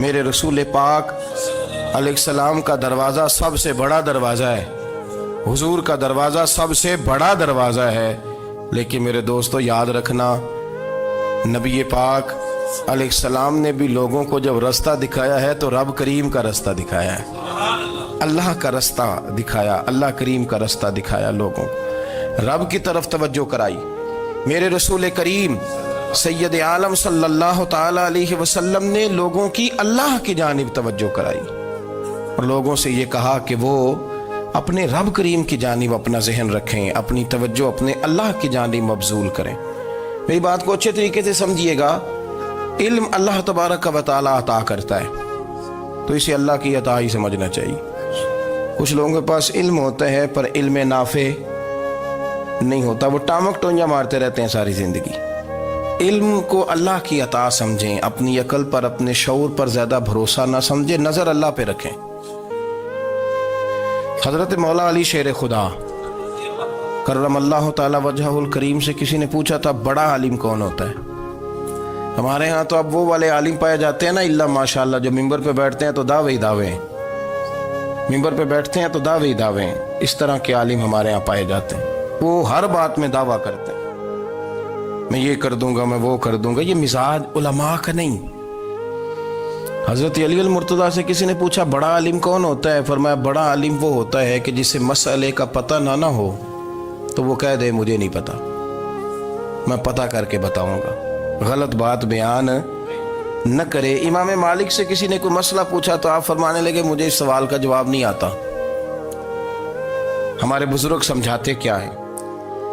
मेरे रसूल पाक अलैहिस्सलाम का दरवाज़ा सबसे बड़ा दरवाज़ा है, हुजूर का दरवाज़ा सबसे बड़ा दरवाज़ा है। लेकिन मेरे दोस्तों याद रखना, नबी पाक अलैहिस्सलाम ने भी लोगों को जब रास्ता दिखाया है तो रब करीम का रास्ता दिखाया है, अल्लाह का रास्ता दिखाया, अल्लाह करीम का रास्ता दिखाया, लोगों को रब की तरफ तवज्जो कराई। मेरे रसूल करीम सैयद आलम सल्लल्लाहु ताला अलैहि वसल्लम ने लोगों की अल्लाह की जानिब तवज्जो कराई और लोगों से ये कहा कि वो अपने रब करीम की जानिब अपना जहन रखें, अपनी तवज्जो अपने अल्लाह की जानिब मबजूल करें। मेरी बात को अच्छे तरीके से समझिएगा, इल्म अल्लाह तबारक व तआला अता करता है, तो इसे अल्लाह की अता ही समझना चाहिए। कुछ लोगों के पास इल्म होता है पर इल्म नाफे नहीं होता, वो टामक टोंजा मारते रहते हैं सारी जिंदगी। इल्म को अल्लाह की अता समझें, अपनी अकल पर अपने शऊर पर ज्यादा भरोसा ना समझें, नजर अल्लाह पे रखें। हजरत मौला अली शेर खुदा करमल्लाहु ताला वजहुल करीम से किसी ने पूछा था बड़ा आलिम कौन होता है। हमारे यहाँ तो अब वो वाले आलिम पाए जाते हैं ना, इल्ला माशाअल्लाह, जो मिंबर पे बैठते हैं तो दावे ही दावे, मिंबर पे बैठते हैं तो दावे ही दावे, इस तरह के आलिम हमारे यहाँ पाए जाते हैं। वो हर बात में दावा करते हैं, मैं ये कर दूंगा, मैं वो कर दूंगा। ये मिजाज उलमा का नहीं। हजरत अली अल मुर्तज़ा से किसी ने पूछा बड़ा आलिम कौन होता है, फरमाया बड़ा आलिम वो होता है कि जिसे मसले का पता ना हो तो वो कह दे मुझे नहीं पता, मैं पता करके बताऊंगा, गलत बात बयान न करे। इमाम मालिक से किसी ने कोई मसला पूछा तो आप फरमाने लगे मुझे इस सवाल का जवाब नहीं आता, हमारे बुजुर्ग समझाते क्या है।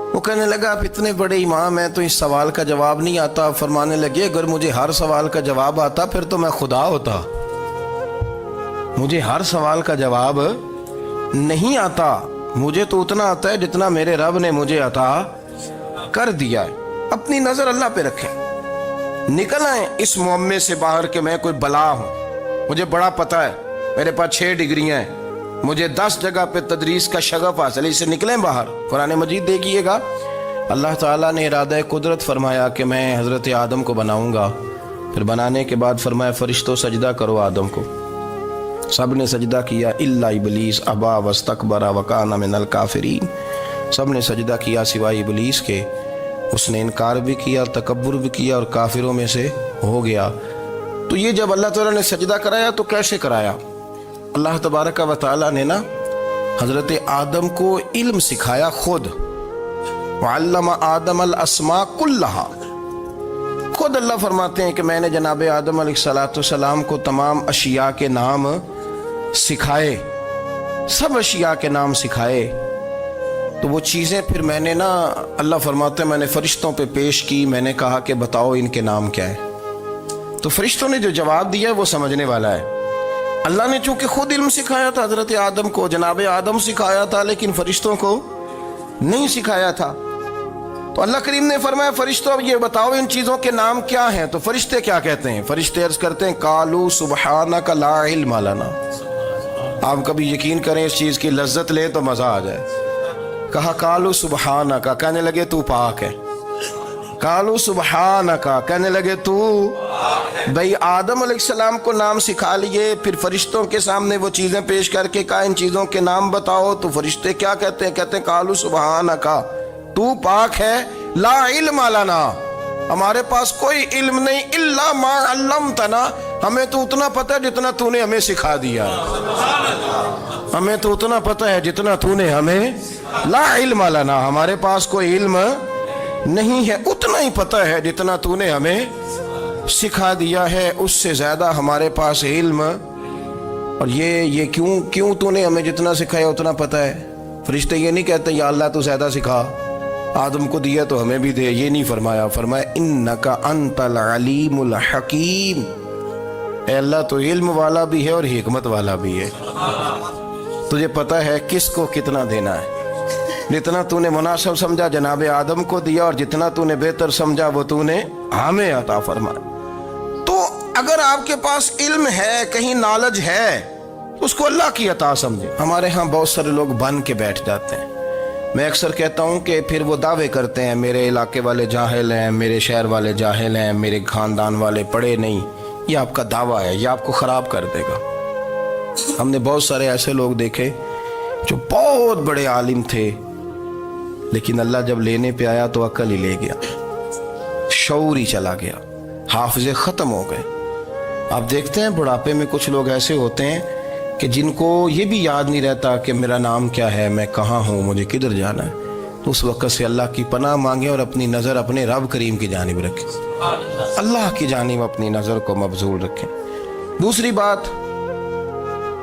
वो कहने लगा आप इतने बड़े इमाम हैं तो इस सवाल का जवाब नहीं आता। आप फरमाने लगे अगर मुझे हर सवाल का जवाब आता फिर तो मैं खुदा होता, मुझे हर सवाल का जवाब नहीं आता, मुझे तो उतना आता है जितना मेरे रब ने मुझे अता कर दिया है। अपनी नजर अल्लाह पे रखें, निकल आए इस मुअम्मे से बाहर के मैं कोई बला हूं, मुझे बड़ा पता है, मेरे पास 6 डिग्रियां हैं, मुझे 10 जगह पे तदरीस का शगफ हासिल है, इससे निकलें बाहर। कुरान मजीद देखिएगा, अल्लाह ताला ने इरादा कुदरत फरमाया कि मैं हज़रत आदम को बनाऊंगा, फिर बनाने के बाद फरमाया फरिश्तों सजदा करो आदम को। सब ने सजदा किया इल्ला इबलीस अबा वस्तकबरा वकाना मिनल काफिरीन, सब ने सजदा किया सिवाय इबलीस के, उसने इनकार भी किया, तकब्बुर भी किया और काफिरों में से हो गया। तो ये जब अल्लाह ताला ने सजदा कराया तो कैसे कराया? अल्लाह तबारक व तआला ने ना हजरत आदम को इल्म सिखाया खुद, वअल्लम आदम अल अस्मा कुल्लहा। खुद अल्लाह फरमाते हैं कि मैंने जनाब आदम अलैहिस्सलाम को तमाम अशिया के नाम सिखाए, सब अशिया के नाम सिखाए। तो वो चीज़ें फिर मैंने ना, अल्लाह फरमाते हैं मैंने फरिश्तों पे पेश की, मैंने कहा कि बताओ इनके नाम क्या है। तो फरिश्तों ने जो जवाब दिया वो समझने वाला है। अल्लाह ने चूंकि खुद इल्म सिखाया था हजरत आदम को, जनाब आदम सिखाया था, लेकिन फरिश्तों को नहीं सिखाया था। तो अल्लाह करीम ने फरमाया फरिश्तों अब ये बताओ इन चीज़ों के नाम क्या हैं। तो फरिश्ते क्या कहते हैं? फरिश्ते अर्ज करते हैं कालू सुबहानका ला इल्म लना। आप कभी यकीन करें इस चीज़ की लज्जत लें तो मज़ा आ जाए। कहा कालू सुबहानका, कहने लगे तू पाक है। कालू सुबहानका, कहने लगे तू, भाई आदम अलैहिस्सलाम को नाम सिखा लिए, फिर फरिश्तों के सामने वो चीज़ें पेश करके कहा इन चीज़ों के नाम बताओ। तो फरिश्ते क्या कहते हैं? कहते हैं कालू सुबहानका, तू पाक है, ला इल्म लना, हमारे पास कोई इल्म नहीं, इल्ला मा अल्लमतना, हमें तो उतना पता है जितना तूने हमें सिखा दिया, हमें तो उतना पता है जितना तूने हमें, ला इल्म लना, हमारे पास कोई इल्म नहीं है, उतना ही पता है जितना तूने हमें सिखा दिया है, उससे ज्यादा हमारे पास इल्म। और ये क्यों तूने हमें जितना सिखाया उतना पता है। फरिश्ते ये नहीं कहते या अल्लाह तू ज्यादा सिखा, आदम को दिया तो हमें भी दे, ये नहीं फरमाया। फरमाया इन्नका अंतल अलीमुल हकीम, अल्लाह तो इल्म वाला भी है और हिकमत वाला भी है, तुझे पता है किसको कितना देना है। जितना तूने मुनासिब समझा जनाब आदम को दिया और जितना तूने बेहतर समझा वो तूने हमें अता फरमाया। तो अगर आपके पास इल्म है, कहीं नॉलेज है, तो उसको अल्लाह की अता समझे। हमारे यहाँ बहुत सारे लोग बन के बैठ जाते हैं। मैं अक्सर कहता हूँ कि फिर वो दावे करते हैं मेरे इलाके वाले जाहिल हैं, मेरे शहर वाले जाहिल हैं, मेरे खानदान वाले पढ़े नहीं, ये आपका दावा है, ये आपको ख़राब कर देगा। हमने बहुत सारे ऐसे लोग देखे जो बहुत बड़े आलिम थे, लेकिन अल्लाह जब लेने पे आया तो अक्ल ही ले गया, शऊर ही चला गया, हाफिज़े ख़त्म हो गए। आप देखते हैं बुढ़ापे में कुछ लोग ऐसे होते हैं कि जिनको ये भी याद नहीं रहता कि मेरा नाम क्या है, मैं कहाँ हूँ, मुझे किधर जाना है। तो उस वक़्त से अल्लाह की पनाह मांगे और अपनी नज़र अपने रब करीम की जानिब रखें, अल्लाह की जानिब अपनी नज़र को मबजूल रखें। दूसरी बात,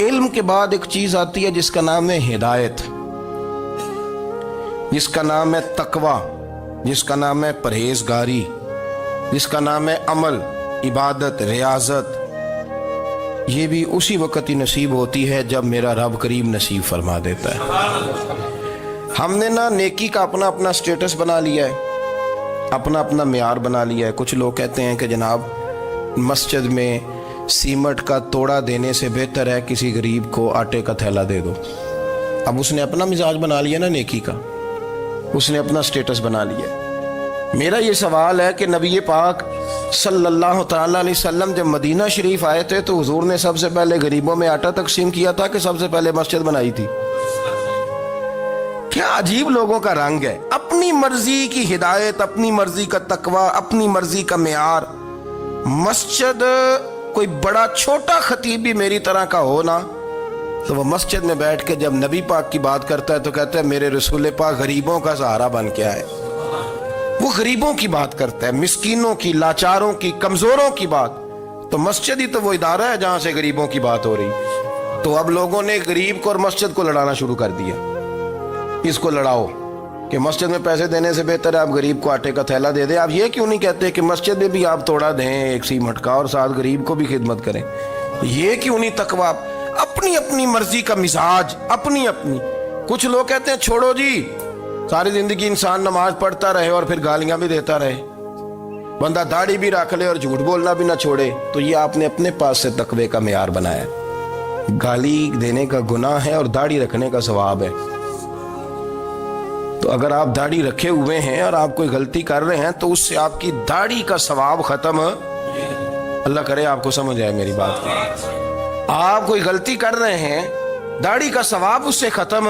इल्म के बाद एक चीज़ आती है जिसका नाम है हिदायत, जिसका नाम है तकवा, जिसका नाम है परहेजगारी, जिसका नाम है अमल, इबादत, रियाजत। ये भी उसी वक़्त ही नसीब होती है जब मेरा रब करीम नसीब फरमा देता है। हमने ना नेकी का अपना अपना स्टेटस बना लिया है, अपना अपना मेयार बना लिया है। कुछ लोग कहते हैं कि जनाब मस्जिद में सीमट का तोड़ा देने से बेहतर है किसी गरीब को आटे का थैला दे दो। अब उसने अपना मिजाज बना लिया ना नेकी का, उसने अपना स्टेटस बना लिया। मेरा ये सवाल है कि नबी पाक सल्लल्लाहु तआला अलैहि वसल्लम जब मदीना शरीफ आए थे तो हुजूर ने सबसे पहले गरीबों में आटा तकसीम किया था कि सबसे पहले मस्जिद बनाई थी? क्या अजीब लोगों का रंग है, अपनी मर्जी की हिदायत, अपनी मर्जी का तकवा, अपनी मर्जी का मेयार। मस्जिद कोई बड़ा छोटा खतीब भी मेरी तरह का हो ना, तो वह मस्जिद में बैठ के जब नबी पाक की बात करता है तो कहता है मेरे रसूल पाक गरीबों का सहारा बन के आए। वो गरीबों की बात करता है, मिस्कीनों की, लाचारों की, कमजोरों की बात। तो मस्जिद ही तो वो इदारा है जहां से गरीबों की बात हो रही। तो अब लोगों ने गरीब को और मस्जिद को लड़ाना शुरू कर दिया। इसको लड़ाओ कि मस्जिद में पैसे देने से बेहतर है आप गरीब को आटे का थैला दे दें। आप ये क्यों नहीं कहते कि मस्जिद में भी आप तोड़ा दें एक सीमट का और साथ गरीब को भी खिदमत करें? ये क्यों नहीं तकवा? अपनी अपनी मर्जी का मिजाज, अपनी अपनी। कुछ लोग कहते हैं छोड़ो जी, सारी जिंदगी इंसान नमाज पढ़ता रहे और फिर गालियां भी देता रहे, बंदा दाढ़ी भी रख ले और झूठ बोलना भी ना छोड़े। तो ये आपने अपने पास से तकवे का मेयार बनाया। गाली देने का गुनाह है और दाढ़ी रखने का सवाब है। तो अगर आप दाढ़ी रखे हुए हैं और आप कोई गलती कर रहे हैं तो उससे आपकी दाढ़ी का सवाब खत्म, अल्लाह करे आपको समझ आए मेरी बात। आप कोई गलती कर रहे हैं, दाढ़ी का सवाब उससे खत्म,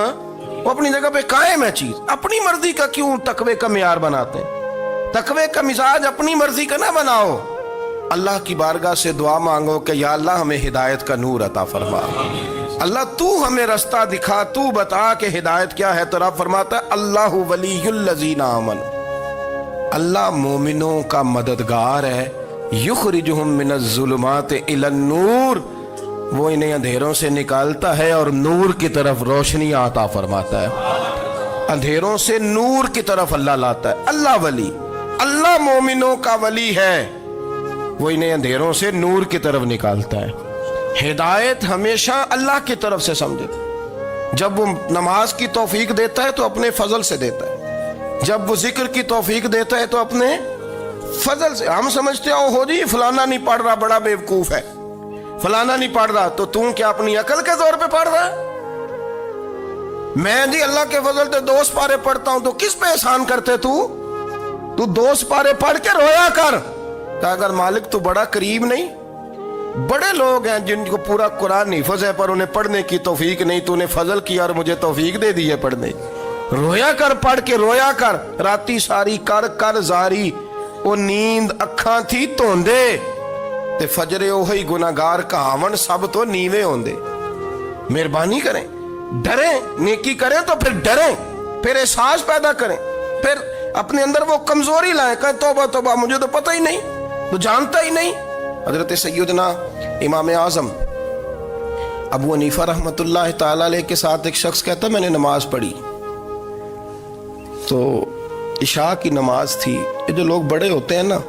वो अपनी जगह पे कायम है चीज। अपनी मर्जी का क्यों तकवे का मेयार बनाते हैं? तकवे का मिजाज अपनी मर्जी का ना बनाओ। अल्लाह की बारगाह से दुआ मांगो कि या अल्लाह हमें हिदायत का नूर अता फरमा, अल्लाह तू हमें रास्ता दिखा, तू बता कि हिदायत क्या है। तो रब फरमाता है अल्लाहु वलियुल लज़ीना आमनू, अल्लाह मोमिनों का मददगार है। युखरिजुहुम मिनज़्ज़ुलुमाति इलन नूर, वो इन्हें अंधेरों से निकालता है और नूर की तरफ रोशनी अता फरमाता है। अंधेरों से नूर की तरफ अल्लाह लाता है। अल्लाह वली, अल्लाह मोमिनों का वली है, वो इन्हें अंधेरों से नूर की तरफ निकालता है। हिदायत हमेशा अल्लाह की तरफ से समझे। जब वो नमाज की तौफीक देता है तो अपने फजल से देता है, जब वो जिक्र की तौफीक देता है तो अपने फजल से। हम समझते हो जी फलाना नहीं पढ़ रहा बड़ा बेवकूफ है, फलाना नहीं पढ़ रहा, तो तू क्या अपनी अकल के जोर पे पढ़ रहा है? मैं जी अल्लाह के फजल से 2 पारे पढ़ता हूं, तो किस पे एहसान करते तू 2 पारे पढ़ के रोया कर। अगर मालिक तू बड़ा करीब नहीं, बड़े लोग हैं जिनको पूरा कुरान हिफ्ज़ है पर उन्हें पढ़ने की तौफीक नहीं, तूने फजल किया और मुझे तौफीक दे दी है पढ़ने। रोया कर, पढ़ के रोया कर। राती सारी कर कर जारी, वो नींद अखा थी धोंदे ते फजरे ओही गुनाहगार कहावन सब तो नीवे होंदे। मेहरबानी करें, डरें, नेकी करें तो फिर डरें, फिर एहसास पैदा करें, फिर अपने अंदर वो कमजोरी लाएं, कहें तौबा तौबा मुझे तो पता ही नहीं, तो जानता ही नहीं। हजरत सैयदना इमाम आज़म अबू हनीफा रहमतुल्लाह ताला अलैह के साथ एक शख्स कहता मैंने नमाज पढ़ी, तो इशा की नमाज थी। ये जो लोग बड़े होते हैं ना,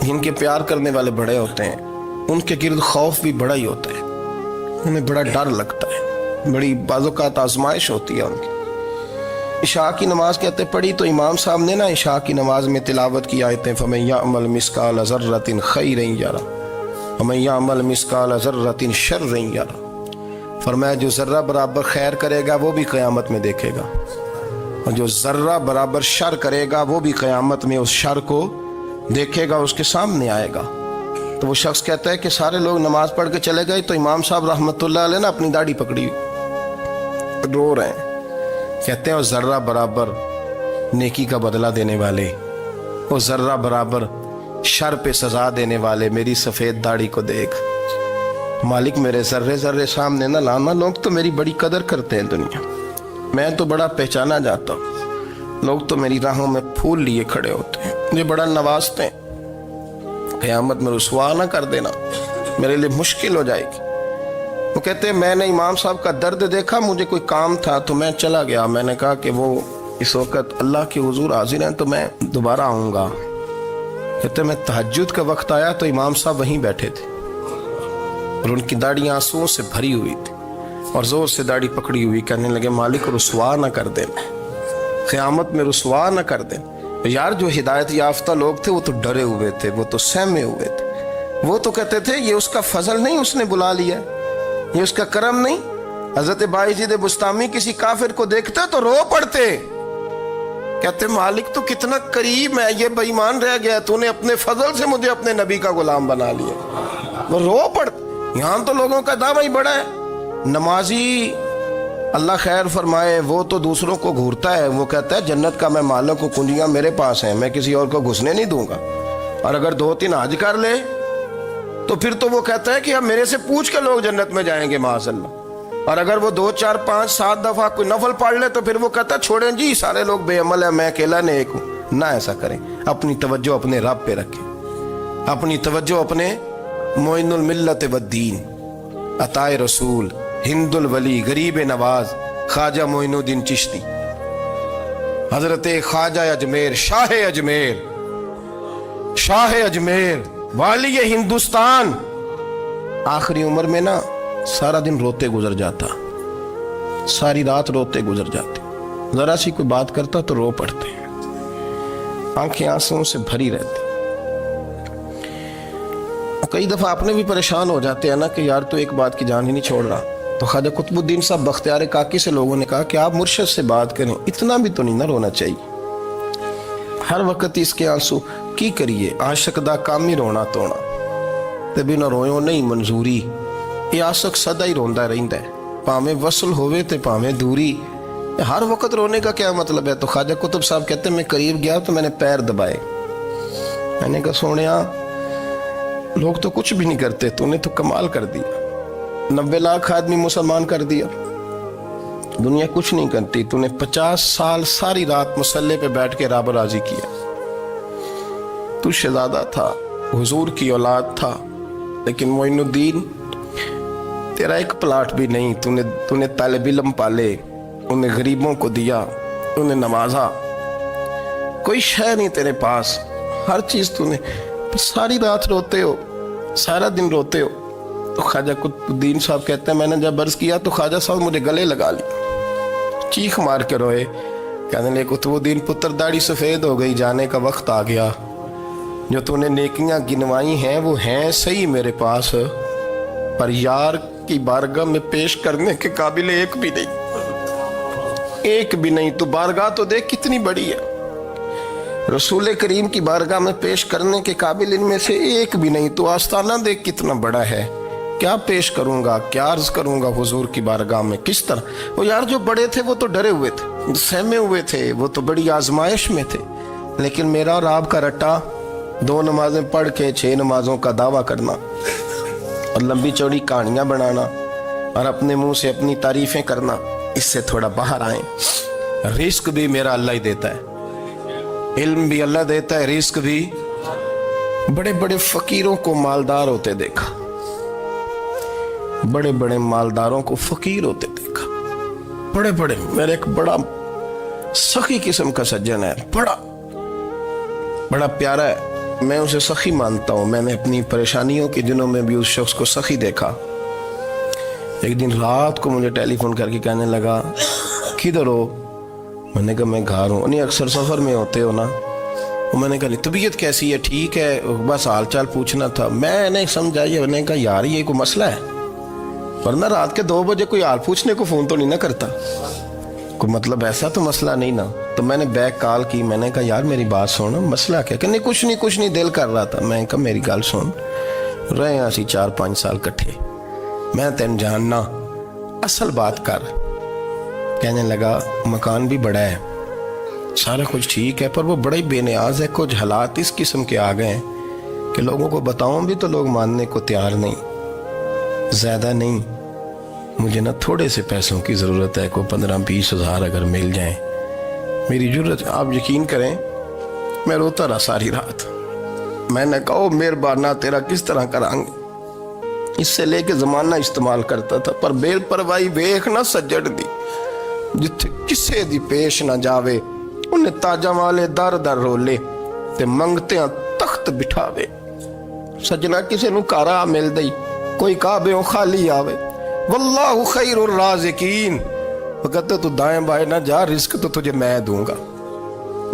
इनके प्यार करने वाले बड़े होते हैं, उनके गिर्द खौफ भी बड़ा ही होता है, उन्हें बड़ा डर लगता है, बड़ी बाज़ोकात आजमाइश होती है उनकी। इशा की नमाज कहते पढ़ी तो इमाम साहब ने ना इशा की नमाज में तिलावत की आयतें फमन यअमल मिस्काल ज़र्रतिन खैरन यरा वमन यअमल मिस्काल ज़र्रतिन शर्रन यरा। फरमाया जो ज़र्रा बराबर खैर करेगा वो भी क़यामत में देखेगा, और जो ज़र्रा बराबर शर करेगा वो भी क़यामत में उस शर को دیکھے گا اس کے سامنے آئے گا. تو وہ شخص کہتا ہے کہ سارے لوگ نماز پڑھ کے چلے گئے تو امام صاحب رحمۃ اللہ علیہ نے اپنی داڑھی پکڑی رو رہے ہیں. کہتے ہیں وہ ذرہ برابر نیکی کا بدلہ دینے والے، وہ ذرہ برابر شر پہ سزا دینے والے میری سفید داڑھی کو دیکھ. مالک میرے ذرے ذرے سامنے نہ لانا، لوگ تو میری بڑی قدر کرتے ہیں دنیا، میں تو بڑا پہچانا جاتا ہوں، لوگ تو میری راہوں میں پھول لیے کھڑے ہوتے ہیں، مجھے بڑا نوازتے ہیں. قیامت میں رسوا نہ کر دینا، میرے لیے مشکل ہو جائے گی. وہ کہتے ہیں میں نے امام صاحب کا درد دیکھا، مجھے کوئی کام تھا تو میں چلا گیا. میں نے کہا کہ وہ اس وقت اللہ کے حضور حاضر ہیں تو میں دوبارہ آؤں گا. کہتے ہیں میں تہجد کا وقت آیا تو امام صاحب وہیں بیٹھے تھے اور ان کی داڑھی آنسوؤں سے بھری ہوئی تھی اور زور سے داڑھی پکڑی ہوئی. کہنے لگے مالک رسوا نہ کر دینا، قیامت میں رسوا نہ کر دینا. یار جو ہدایت یافتہ لوگ تھے وہ تو ڈرے ہوئے تھے، وہ تو سہمے ہوئے تھے. وہ تو کہتے تھے یہ اس کا فضل نہیں، اس نے بلا لیا، یہ اس کا کرم نہیں. حضرت باعزید بستامی کسی کافر کو دیکھتے تو رو پڑتے، کہتے مالک تو کتنا کریم ہے، یہ بے ایمان رہ گیا، تو نے اپنے فضل سے مجھے اپنے نبی کا غلام بنا لیا. وہ رو پڑتے. یہاں تو لوگوں کا دعویٰ ہی بڑا ہے. نمازی اللہ خیر فرمائے وہ تو دوسروں کو گھورتا ہے، وہ کہتا ہے جنت کا میں مالک ہوں، کنجیاں میرے پاس ہیں، میں کسی اور کو گھسنے نہیں دوں گا. اور اگر 2-3 حج کر لے تو پھر تو وہ کہتا ہے کہ اب میرے سے پوچھ کے لوگ جنت میں جائیں گے معاذ اللہ. اور اگر وہ 2 4 5 7 دفعہ کوئی نفل پڑھ لے تو پھر وہ کہتا ہے چھوڑیں جی سارے لوگ بے عمل ہیں، میں اکیلا نیک ہوں. نہ ایسا کریں، اپنی توجہ اپنے رب پہ رکھیں، اپنی توجہ اپنے معین الملت والدین، عطائے رسول، ہند الولی، غریب نواز، خواجہ معین الدین چشتی، حضرت خواجہ اجمیر، شاہ اجمیر، شاہ اجمیر، والی ہندوستان. آخری عمر میں نا سارا دن روتے گزر جاتا، ساری رات روتے گزر جاتے، ذرا سی کوئی بات کرتا تو رو پڑتے، آنکھیں آنسوں سے بھری رہتی. کئی دفعہ اپنے بھی پریشان ہو جاتے ہیں نا کہ یار تو ایک بات کی جان ہی نہیں چھوڑ رہا. تو خواجہ قطب الدین صاحب بختیار کاکی سے لوگوں نے کہا کہ آپ مرشد سے بات کریں، اتنا بھی تو نہیں نہ رونا چاہیے، ہر وقت اس کے آنسو کی کریے. عاشق دا کام ہی رونا تونا تے بنا رویوں نہیں منظوری. یہ عاشق سدا ہی روندا رہندا ہے، پاویں وصل ہوئے تے پاویں دوری. ہر وقت رونے کا کیا مطلب ہے؟ تو خواجہ قطب صاحب کہتے ہیں میں قریب گیا تو میں نے پیر دبائے، میں نے کہا سونیا لوگ تو کچھ بھی نہیں کرتے، تو نے تو کمال کر دیا. 90 لاکھ آدمی مسلمان کر دیا، دنیا کچھ نہیں کرتی. تو نے 50 سال ساری رات مسلح پہ بیٹھ کے رب راضی کیا. تو شہزادہ تھا، حضور کی اولاد تھا، لیکن معین الدین تیرا ایک پلاٹ بھی نہیں. تو نے طالب علم پالے، انہیں غریبوں کو دیا، انہیں نوازا، کوئی شے نہیں تیرے پاس، ہر چیز تو نے. ساری رات روتے ہو، سارا دن روتے ہو. تو خواجہ قطب الدین صاحب کہتے ہیں میں نے جب عرض کیا تو خواجہ صاحب مجھے گلے لگا لی، چیخ مار کے روئے. کہنے لگے قطب الدین پتر داڑھی سفید ہو گئی، جانے کا وقت آ گیا. جو تو نے نیکیاں گنوائی ہیں وہ ہیں صحیح میرے پاس، پر یار کی بارگاہ میں پیش کرنے کے قابل ایک بھی نہیں، ایک بھی نہیں. تو بارگاہ تو دیکھ کتنی بڑی ہے، رسول کریم کی بارگاہ میں پیش کرنے کے قابل ان میں سے ایک بھی نہیں. تو آستانہ دیکھ کتنا بڑا ہے، کیا پیش کروں گا، کیا عرض کروں گا حضور کی بارگاہ میں، کس طرح. وہ یار جو بڑے تھے وہ تو ڈرے ہوئے تھے، سہمے ہوئے تھے، وہ تو بڑی آزمائش میں تھے. لیکن میرا اور آپ کا رٹا 2 نمازیں پڑھ کے 6 نمازوں کا دعویٰ کرنا اور لمبی چوڑی کہانیاں بنانا اور اپنے منہ سے اپنی تعریفیں کرنا، اس سے تھوڑا باہر آئیں. رزق بھی میرا اللہ ہی دیتا ہے، علم بھی اللہ دیتا ہے، رزق بھی. بڑے بڑے فقیروں کو مالدار ہوتے دیکھا، بڑے بڑے مالداروں کو فقیر ہوتے دیکھا. بڑے بڑے، میرے ایک بڑا سخی قسم کا سجن ہے، بڑا پیارا ہے، میں اسے سخی مانتا ہوں. میں نے اپنی پریشانیوں کے دنوں میں بھی اس شخص کو سخی دیکھا. ایک دن رات کو مجھے ٹیلی فون کر کے کہنے لگا کدھر ہو؟ میں نے کہا میں گھر ہوں. نہیں اکثر سفر میں ہوتے ہو نا؟ میں نے کہا طبیعت کیسی ہے؟ ٹھیک ہے، بس حال چال پوچھنا تھا. میں نے سمجھا، میں نے کہا یار یہ کوئی مسئلہ ہے، ورنہ رات کے 2 بجے کوئی حال پوچھنے کو فون تو نہیں نہ کرتا، کوئی مطلب ایسا تو مسئلہ نہیں نا. تو میں نے بیک کال کی, میں نے کہا یار میری بات سن, مسئلہ کیا؟ کہ نہیں کچھ نہیں دل کر رہا تھا. میں کہا میری گل سن, رہے ہیں اسی 4-5 سال کٹھے, میں تین جاننا, اصل بات کر. کہنے لگا مکان بھی بڑا ہے, سارا کچھ ٹھیک ہے, پر وہ بڑا ہی بے نیاز ہے. کچھ حالات اس قسم کے آ گئے ہیں کہ لوگوں کو بتاؤں بھی تو لوگ ماننے کو تیار نہیں. زیادہ نہیں, مجھے نا تھوڑے سے پیسوں کی ضرورت ہے, کوئی 15-20 ہزار اگر مل جائیں میری ضرورت. آپ یقین کریں میں روتا رہا ساری رات. میں نے کہا مہربانہ تیرا کس طرح کرانگے, اس سے لے کے زمانہ استعمال کرتا تھا, پر بے پرواہی ویکھ نہ سجڑ دی, جتھے کسے دی پیش نہ جاوے انہیں تاجہ والے در در رولے تے منگتے ہیں تخت بٹھاوے. سجنا کسے نو کارا مل دئی, کوئی کعبے خالی آوے. واللہ خیر الرازقین, وہ کہتے تو دائیں بائیں نہ جا, رزق تو تجھے میں دوں گا,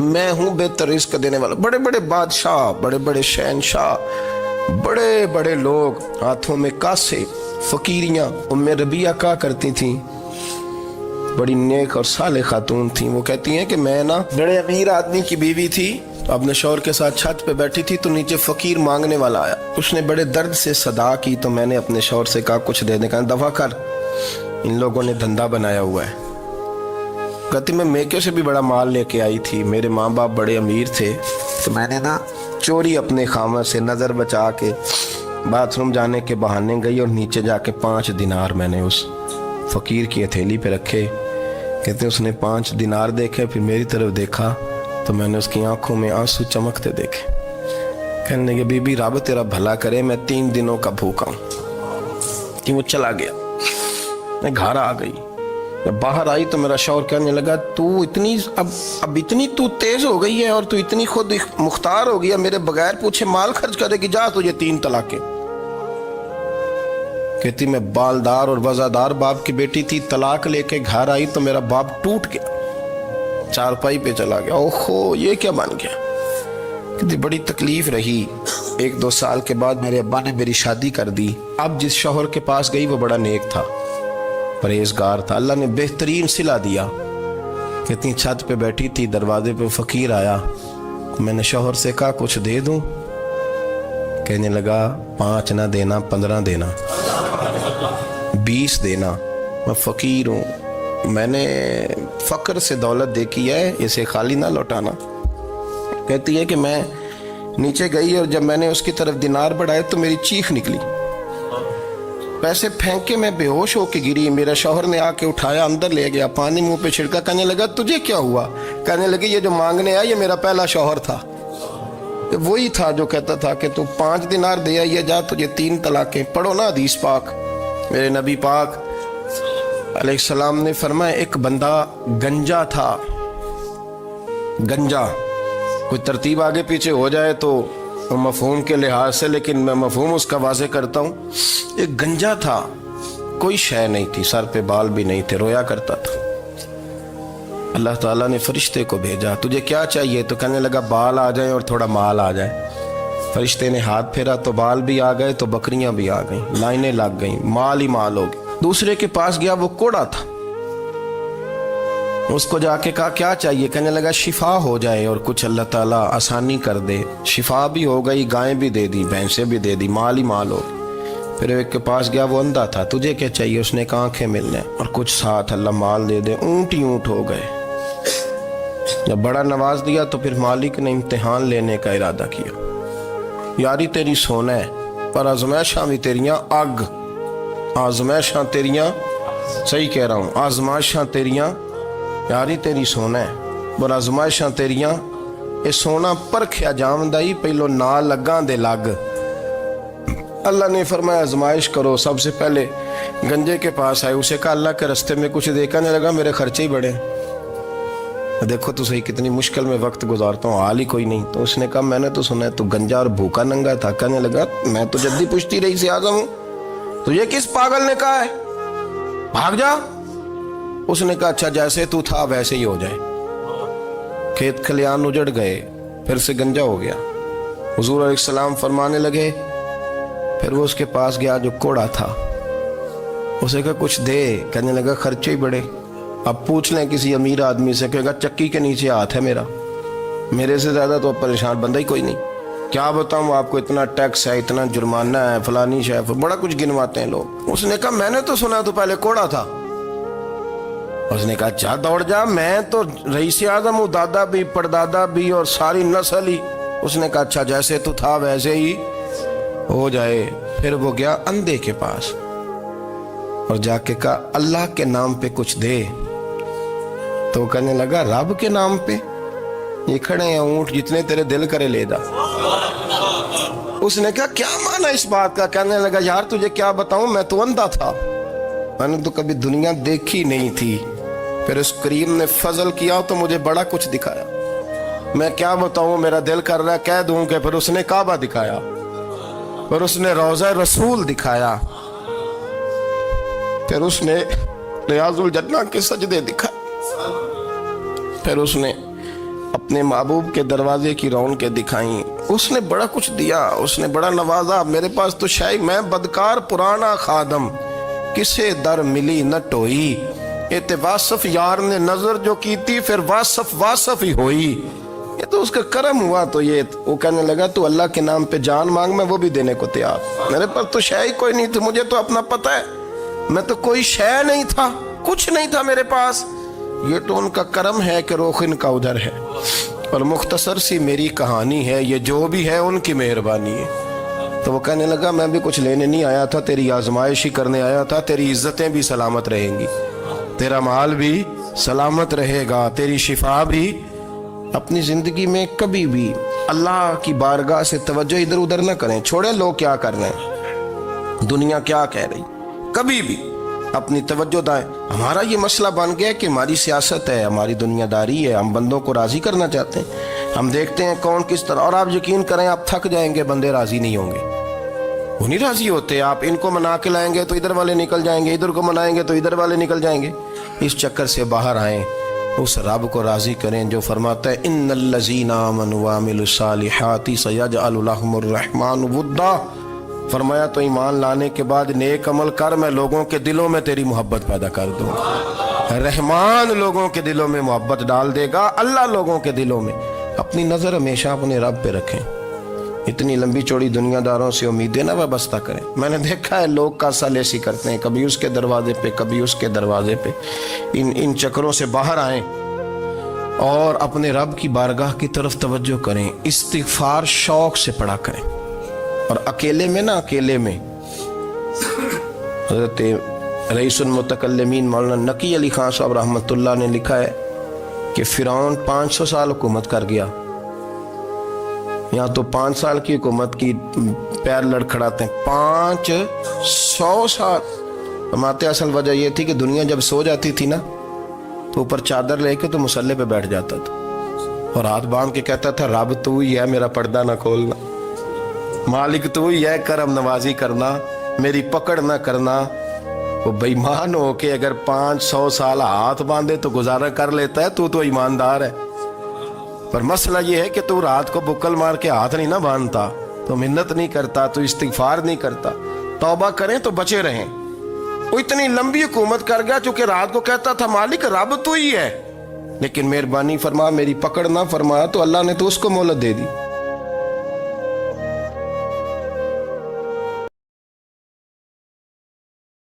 میں ہوں بہتر رزق دینے والا. بڑے بڑے بادشاہ, بڑے بڑے شہنشاہ, بڑے بڑے لوگ, ہاتھوں میں کاسے, فقیریاں. ام ربیعہ کہا کرتی تھیں, بڑی نیک اور صالح خاتون تھیں. وہ کہتی ہیں کہ میں نا بڑے امیر آدمی کی بیوی تھی, اپنے شوہر کے ساتھ چھت پہ بیٹھی تھی تو نیچے فقیر مانگنے والا آیا. اس نے بڑے درد سے صدا کی تو میں نے اپنے شوہر سے کہا کچھ دے دے. کہا دفع کر, ان لوگوں نے دھندا بنایا ہوا ہے. کہتی میں میکے سے بھی بڑا مال لے کے آئی تھی, میرے ماں باپ بڑے امیر تھے, تو میں نے نا چوری اپنے خامہ سے نظر بچا کے باتھ روم جانے کے بہانے گئی اور نیچے جا کے 5 دینار میں نے اس فقیر کی ہتھیلی پہ رکھے. کہتے اس نے 5 دینار دیکھے, پھر میری طرف دیکھا تو میں نے اس کی آنکھوں میں آنسو چمکتے دیکھے. کہنے لگے بی بی رب تیرا بھلا کرے, میں 3 دنوں کا بھوکا ہوں. کہ وہ چلا گیا. میں گھر آ گئی, جب باہر آئی تو میرا شوہر کہنے لگا تو اتنی اب اتنی تو تیز ہو گئی ہے اور تو اتنی خود مختار ہو گئی ہے, میرے بغیر پوچھے مال خرچ کرے گی, جا تجھے 3 طلاقیں. کہتی میں بالدار اور وزادار باپ کی بیٹی تھی, طلاق لے کے گھر آئی تو میرا باپ ٹوٹ گیا, چارپائی پہ چلا گیا. اوہو یہ کیا بن گیا. کہتی بڑی تکلیف رہی. 1-2 سال کے بعد میرے ابا نے میری شادی کر دی. اب جس شوہر کے پاس گئی وہ بڑا نیک تھا, پرہیزگار تھا, اللہ نے بہترین صلہ دیا. کہتی چھت پہ بیٹھی تھی, دروازے پہ فقیر آیا, میں نے شوہر سے کہا کچھ دے دوں. کہنے لگا 5 نہ دینا, 15 دینا, 20 دینا, میں فقیر ہوں, میں نے فقر سے دولت دیکھی ہے, اسے خالی نہ لوٹانا. کہتی ہے کہ میں نیچے گئی اور جب میں نے اس کی طرف دینار بڑھائے تو میری چیخ نکلی, پیسے پھینک کے میں بے ہوش ہو کے گری. میرا شوہر نے آ کے اٹھایا, اندر لے گیا, پانی منہ پہ چھڑکا. کہنے لگا تجھے کیا ہوا؟ کہنے لگے یہ جو مانگنے آیا یہ میرا پہلا شوہر تھا, وہی تھا جو کہتا تھا کہ تو 5 دینار دے آئیے, جا تجھے 3 طلاقیں. پڑھو نا حدیث پاک. میرے نبی پاک علیہ السلام نے فرمایا ایک بندہ گنجا تھا. گنجا, کوئی ترتیب آگے پیچھے ہو جائے تو مفہوم کے لحاظ سے, لیکن میں مفہوم اس کا واضح کرتا ہوں. ایک گنجا تھا, کوئی شے نہیں تھی, سر پہ بال بھی نہیں تھے, رویا کرتا تھا. اللہ تعالیٰ نے فرشتے کو بھیجا, تجھے کیا چاہیے؟ تو کہنے لگا بال آ جائیں اور تھوڑا مال آ جائے. فرشتے نے ہاتھ پھیرا تو بال بھی آ گئے, تو بکریاں بھی آ گئیں, لائنیں لگ گئیں, مال ہی مال ہو گئے. دوسرے کے پاس گیا, وہ کوڑا تھا, اس کو جا کے کہا کیا چاہیے؟ کہنے لگا شفا ہو جائے اور کچھ اللہ تعالیٰ آسانی کر دے. شفا بھی ہو گئی, گائیں بھی دے دی, بھینسیں بھی دے دی, مال ہی مال ہو. پھر ایک کے پاس گیا, وہ اندھا تھا, تجھے کیا چاہیے؟ اس نے کہا آنکھیں ملنے اور کچھ ساتھ اللہ مال دے دے. اونٹ ہی اونٹ ہو گئے. جب بڑا نواز دیا تو پھر مالک نے امتحان لینے کا ارادہ کیا. یاری تیری سونا ہے پر آزمائشاں بھی تیریاں اگ, آزمائشاں تیریاں, صحیح کہہ رہا ہوں, آزمائشاں تیریاں, یاری تیری سونا ہے پر آزمائشاں تیریاں. اے سونا پرکھیا جامدائی, پہلو نال لگاں دے لگ. اللہ نے فرمایا آزمائش کرو. سب سے پہلے گنجے کے پاس آئے, اسے کہا اللہ کے رستے میں کچھ دیکھا نہیں لگا, میرے خرچے ہی بڑے, دیکھو تو صحیح کتنی مشکل میں وقت گزارتا ہوں, حال ہی کوئی نہیں. تو اس نے کہا میں نے تو سنا ہے تو گنجا اور بھوکا ننگا تھا. کہنے لگا میں تو جدی پشتی رہی سے اعظم ہوں, تجھے کس پاگل نے کہا ہے بھاگ جا؟ اس نے کہا اچھا جیسے تو تھا ویسے ہی ہو جائے. کھیت کھلیان اجڑ گئے, پھر سے گنجا ہو گیا. حضور علیہ السلام فرمانے لگے, پھر وہ اس کے پاس گیا جو کوڑا تھا, اسے کہا کچھ دے. کہنے لگا خرچے ہی بڑے, अब पूछ लें किसी अमीर आदमी से, कहेगा चक्की के नीचे हाथ है मेरा, मेरे से ज्यादा तो परेशान बंदा ही कोई नहीं। क्या बताऊं आपको, इतना टैक्स है, इतना जुर्माना है, फलानी शैफ, बड़ा कुछ गिनवाते हैं लोग। उसने कहा मैंने तो सुना तो पहले कोड़ा था। उसने कहा जा दौड़ जा, मैं तो रईस आजम हूँ, दादा भी परदादा भी और सारी नस्ल ही। उसने कहा अच्छा जैसे तू था वैसे ही हो जाए। फिर वो गया अंधे के पास और जाके कहा अल्लाह के नाम पे कुछ दे। तो कहने लगा रब के नाम पे, ये खड़े हैं ऊंट, जितने तेरे दिल करे ले जा। उसने कहा क्या माना इस बात का? कहने लगा यार तुझे क्या बताऊं, मैं तो अंधा था, मैंने तो कभी दुनिया देखी नहीं थी। फिर उस करीम ने फजल किया तो मुझे बड़ा कुछ दिखाया। मैं क्या बताऊं, मेरा दिल कर रहा है कह दूं कि फिर उसने काबा दिखाया, फिर उसने रोज़ा रसूल दिखाया, फिर उसने रियाजुल जन्ना के सजदे दिखाए, फिर उसने अपने महबूब के दरवाजे की रौनकें दिखाई। उसने बड़ा कुछ दिया, उसने बड़ा नवाजा। मेरे पास तो शायद मैं बदकार पुराना खादम, किसे दर मिली न टोई। एते वासफ यार ने नजर जो की थी, फिर वासफ वासफ ही होई। ये तो उसका करम हुआ। तो ये वो कहने लगा तू अल्लाह के नाम पे जान मांग, मैं वो भी देने को तैयार। मेरे पास तो शय कोई नहीं थी, मुझे तो अपना पता है, मैं तो कोई शय नहीं था, कुछ नहीं था मेरे पास। ये तो उनका करम है कि रुख इनका उधर है। और मुख्तसर सी मेरी कहानी है, ये जो भी है उनकी मेहरबानी है। तो वो कहने लगा मैं भी कुछ लेने नहीं आया था, तेरी आजमाइश ही करने आया था। तेरी इज्जतें भी सलामत रहेंगी, तेरा माल भी सलामत रहेगा, तेरी शिफा भी। अपनी जिंदगी में कभी भी अल्लाह की बारगाह से तवज्जो इधर उधर ना करें, छोड़े लोग क्या कर रहे हैं, दुनिया क्या कह रही, कभी भी अपनी तवज्जो दाएं। हमारा ये मसला बन गया कि हमारी सियासत है, हमारी दुनियादारी है, हम बंदों को राजी करना चाहते हैं। हम देखते हैं कौन किस तरह, और आप यकीन करें आप थक जाएंगे, बंदे राजी नहीं होंगे, वो नहीं राजी होते। आप इनको मना के लाएंगे तो इधर वाले निकल जाएंगे, इधर को मनाएंगे तो इधर वाले निकल जाएंगे। इस चक्कर से बाहर आए, उस रब को राजी करें जो फरमाता है इन्नल्लज़ीना आमनू व अमिलुस्सालिहाति सयजअलु लहुमुर रहमानु वुद्दा। फरमाया तो ईमान लाने के बाद नेक अमल कर, मैं लोगों के दिलों में तेरी मोहब्बत पैदा कर दूँ। रहमान लोगों के दिलों में मोहब्बत डाल देगा, अल्लाह लोगों के दिलों में। अपनी नज़र हमेशा अपने रब पे रखें। इतनी लंबी चौड़ी दुनियादारों से उम्मीदें ना वाबस्ता करें। मैंने देखा है लोग का सालेसी करते हैं, कभी उसके दरवाजे पे कभी उसके दरवाजे पे। इन चक्करों से बाहर आएं और अपने रब की बारगाह की तरफ तवज्जो करें। इस्तिगफार शौक से पढ़ा करें। और अकेले में ना, अकेले में हज़रत रईसुल मुतकल्लिमीन मौलाना नकी अली खान साहब रहमतुल्लाह ने लिखा है कि फिरौन 500 साल हुकूमत कर गया। यहाँ तो 5 साल की हुकूमत की पैर लड़खड़ाते हैं, 500 साल। फरमाते असल वजह यह थी कि दुनिया जब सो जाती थी ना तो ऊपर चादर लेके तो मुसल्ले पे बैठ जाता था और हाथ बांध के कहता था रब तू ही है, मेरा पर्दा ना खोलना, मालिक तू ही है, करम नवाजी करना, मेरी पकड़ ना करना। वो बेईमान हो के अगर 500 साल हाथ बांधे तो गुजारा कर लेता है, तू तो ईमानदार है। पर मसला ये है कि तू रात को बुक्कल मार के हाथ नहीं ना बांधता, तो मिन्नत नहीं करता, तो इस्तिगफार नहीं करता। तौबा करें तो बचे रहें। वो इतनी लंबी हुकूमत कर गया चूंकि रात को कहता था मालिक रब तू ही है, लेकिन मेहरबानी फरमा, मेरी पकड़ ना फरमाया तो अल्लाह ने तो उसको मोहलत दे दी।